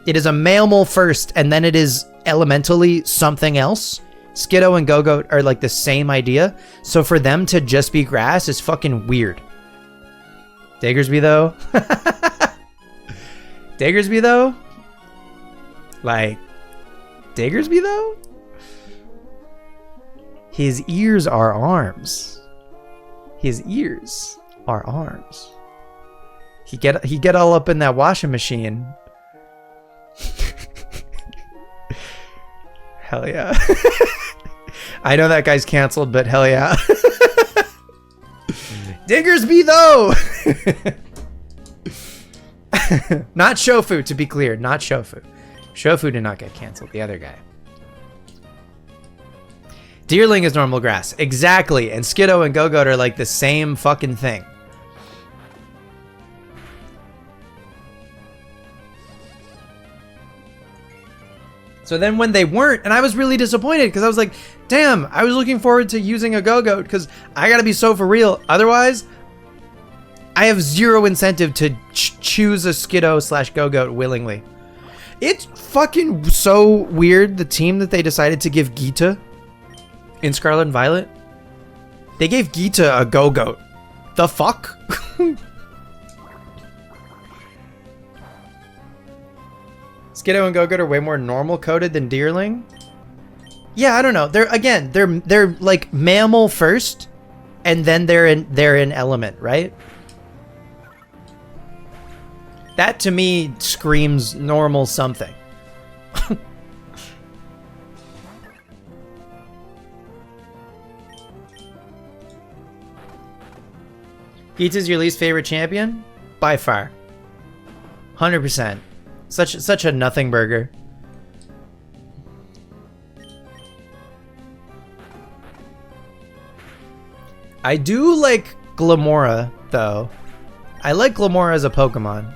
It is a mammal first, and then it is elementally something else. Skiddo and Gogoat are like the same idea. So for them to just be grass is fucking weird. Diggersby though. Diggersby though. Like, Diggersby though? His ears are arms. His ears are arms. He get all up in that washing machine. Hell yeah. I know that guy's canceled, but hell yeah. Diggersby though. Not Shofu, to be clear, not Shofu. Shofu did not get canceled, the other guy. Deerling is normal grass. Exactly. And Skiddo and Gogoat are like the same fucking thing. So then when they weren't, and I was really disappointed because I was like, damn, I was looking forward to using a Gogoat because I gotta be so for real. Otherwise, I have zero incentive to choose a Skiddo / Gogoat willingly. It's fucking so weird, the team that they decided to give Gita in Scarlet and Violet. They gave Gita a Gogoat. The fuck? Skiddo and Gogoat are way more normal coded than Deerling. Yeah, I don't know. They're like mammal first, and then they're in element, right? That to me screams normal something. Gita's your least favorite champion? By far. 100%. Such a nothing burger. I do like Glamora, though. I like Glamora as a Pokemon.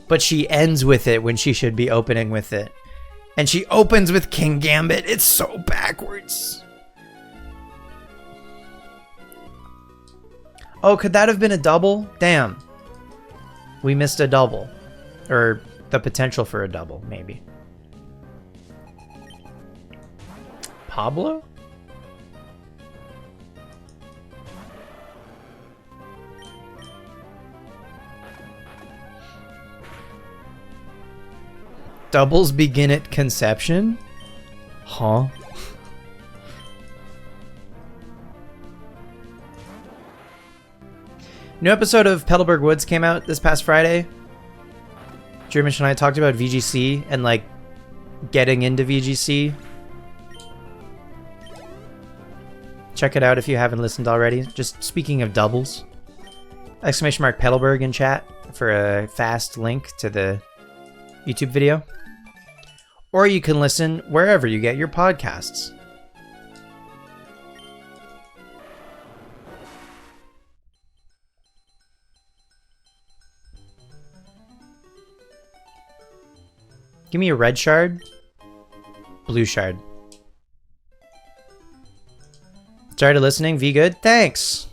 But she ends with it when she should be opening with it. And she opens with King Gambit. It's so backwards. Oh, could that have been a double? Damn. We missed a double. Or the potential for a double, maybe. Pablo? Doubles begin at conception? Huh? New episode of Petalburg Woods came out this past Friday. Jeremish and I talked about VGC and like getting into VGC. Check it out if you haven't listened already. Just speaking of doubles. Exclamation mark Petalburg in chat for a fast link to the YouTube video. Or you can listen wherever you get your podcasts. Give me a red shard. Blue shard. Started listening. V good. Thanks.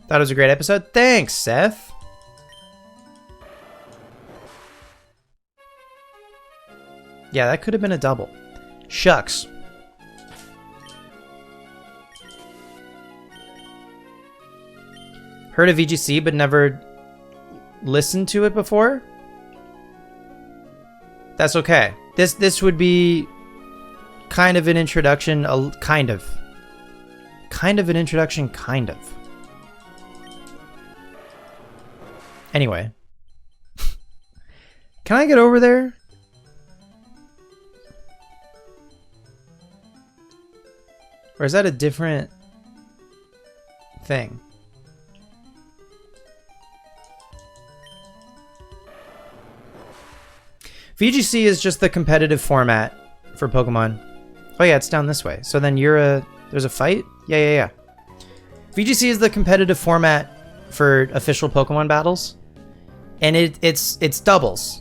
Thought it was a great episode. Thanks, Seth. Yeah, that could have been a double. Shucks. Heard of VGC but never listened to it before? That's okay. This would be kind of an introduction, kind of an introduction, kind of. Anyway. Can I get over there? Or is that a different thing? VGC is just the competitive format for Pokemon. Oh yeah, it's down this way. So then there's a fight? Yeah. VGC is the competitive format for official Pokemon battles. And it's doubles.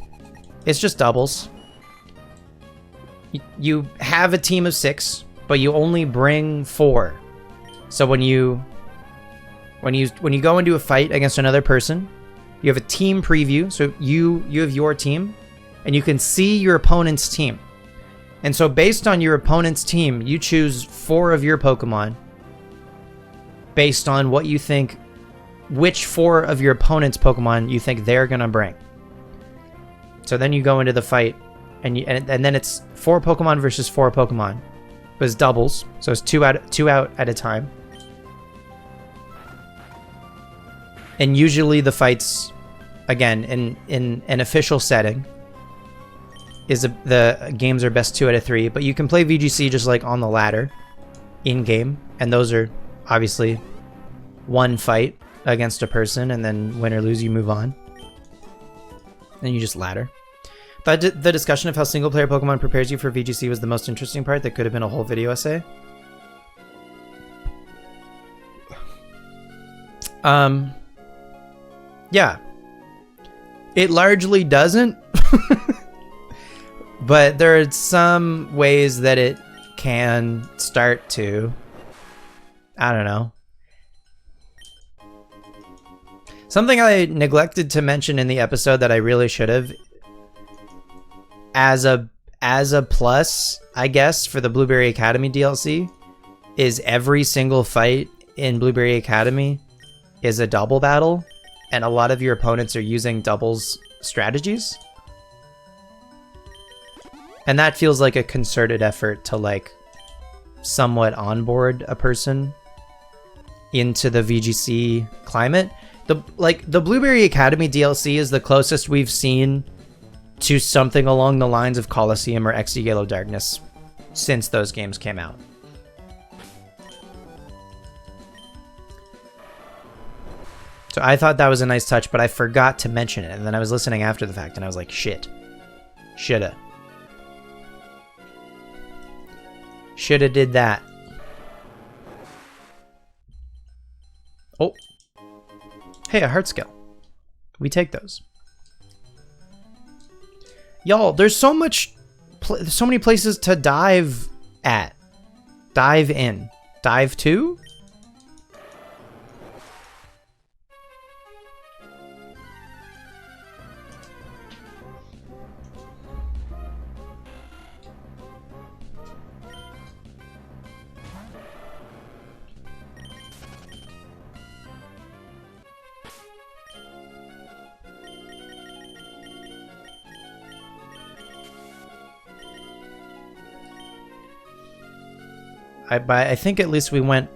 It's just doubles. you have a team of 6, but you only bring 4. So when you go into a fight against another person, you have a team preview. So you have your team, and you can see your opponent's team. And so based on your opponent's team, you choose 4 of your Pokemon based on what you think, which 4 of your opponent's Pokemon you think they're gonna bring. So then you go into the fight, and then it's 4 Pokemon versus 4 Pokemon. It was doubles, so it's 2 out at a time. And usually the fights, again, in an official setting, the games are best 2 out of 3. But you can play VGC just like on the ladder, in game, and those are obviously one fight against a person, and then win or lose, you move on. And you just ladder. But the discussion of how single-player Pokemon prepares you for VGC was the most interesting part. That could have been a whole video essay. Yeah. It largely doesn't. But there are some ways that it can start to. I don't know. Something I neglected to mention in the episode that I really should have, as a plus, I guess, for the Blueberry Academy DLC, is every single fight in Blueberry Academy is a double battle, and a lot of your opponents are using doubles strategies. And that feels like a concerted effort to like somewhat onboard a person into the VGC climate. The Blueberry Academy DLC is the closest we've seen to something along the lines of Colosseum or XD Yellow Darkness since those games came out. So I thought that was a nice touch, but I forgot to mention it. And then I was listening after the fact and I was like, shit. Shoulda did that. Oh. Hey, a heart scale. We take those. Y'all, there's so many places to dive at. Dive in. Dive to? I think at least we went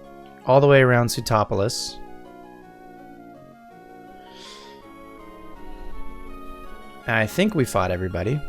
all the way around Sutopolis. I think we fought everybody.